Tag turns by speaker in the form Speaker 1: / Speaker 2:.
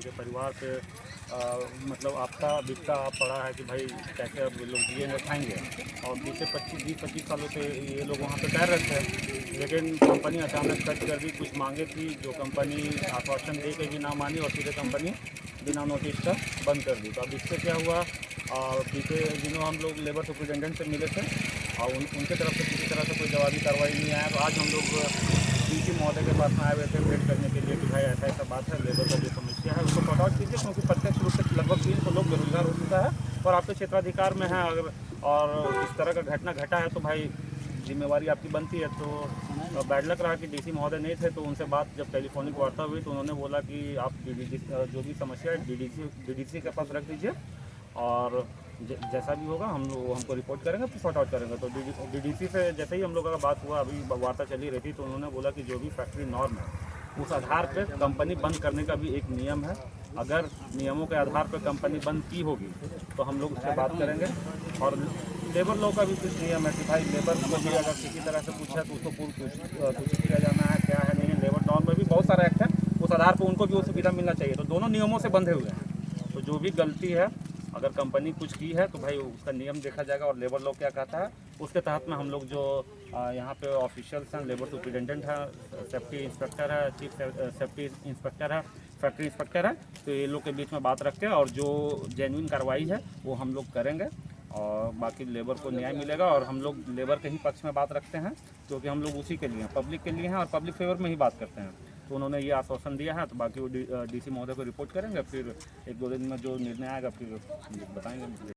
Speaker 1: उनके परिवार पे मतलब आपका बिकता पड़ा है कि भाई कैसे अब लोग जिएंगे खाएंगे। और बीते 20-25 सालों से ये लोग वहाँ पे तैर रहे थे, लेकिन कंपनी अचानक कट कर दी। कुछ मांगे थी जो कंपनी आश्वासन दे के भी ना मानी और सीधे कंपनी बिना नोटिस का बंद कर दी। तो अब इससे क्या हुआ, बीते दिनों हम लोग लेबर सुपरिटेंडेंट से मिले थे और उनके तरफ से किसी तरह से कोई जवाबी कार्रवाई नहीं आया। तो आज हम लोग डीसी महोदय के पास में आए हुए थे वेट करने के लिए कि भाई ऐसा ऐसा बात है, लेबर का जो समस्या है उसको सॉर्ट आउट कीजिए, क्योंकि प्रत्यक्ष रूप से लगभग 300 लोग बेरोजगार हो चुका है और आपके क्षेत्राधिकार में है। अगर और इस तरह का घटना घटा है तो भाई जिम्मेवारी आपकी बनती है। तो बैड लक रहा कि डीसी महोदय नहीं थे, तो उनसे बात जब टेलीफोनिक वार्ता हुई तो उन्होंने बोला कि आप जो भी समस्या है डीडीसी के पास रख दीजिए और जैसा भी होगा हम लोग हमको रिपोर्ट करेंगे तो सॉर्ट आउट करेंगे। तो डीडीसी से जैसे ही हम लोगों का बात हुआ, अभी वार्ता चली रही थी, तो उन्होंने बोला कि जो भी फैक्ट्री नॉर्म है उस आधार पे कंपनी बंद करने का भी एक नियम है। अगर नियमों के आधार पर कंपनी बंद की होगी तो हम लोग उससे बात करेंगे। और लेबर लॉ का भी कुछ नियम है कि भाई लेबर को भी अगर किसी तरह से पूछा तो उसको कुछ किया जाना है, क्या है नहीं। लेबर लॉ में भी बहुत सारा एक्ट है, उस आधार पर उनको भी वो सुविधा मिलना चाहिए। तो दोनों नियमों से बंधे हुए हैं। तो जो भी गलती है, अगर कंपनी कुछ की है तो भाई उसका नियम देखा जाएगा और लेबर लॉ क्या कहता है उसके तहत में हम लोग जो यहाँ पे ऑफिशियल्स हैं, लेबर सुपरिटेंडेंट है, सेफ्टी इंस्पेक्टर है, चीफ सेफ्टी इंस्पेक्टर है, फैक्ट्री इंस्पेक्टर है, तो ये लोग के बीच में बात रख के और जो जेन्युइन कार्रवाई है वो हम लोग करेंगे और बाकी लेबर को न्याय मिलेगा। और हम लोग लेबर के ही पक्ष में बात रखते हैं, क्योंकि हम लोग उसी के लिए हैं, पब्लिक के लिए हैं और पब्लिक फेवर में ही बात करते हैं। तो उन्होंने ये आश्वासन दिया है, तो बाकी वो डीसी महोदय को रिपोर्ट करेंगे, फिर 1-2 दिन में जो निर्णय आएगा फिर बताएंगे।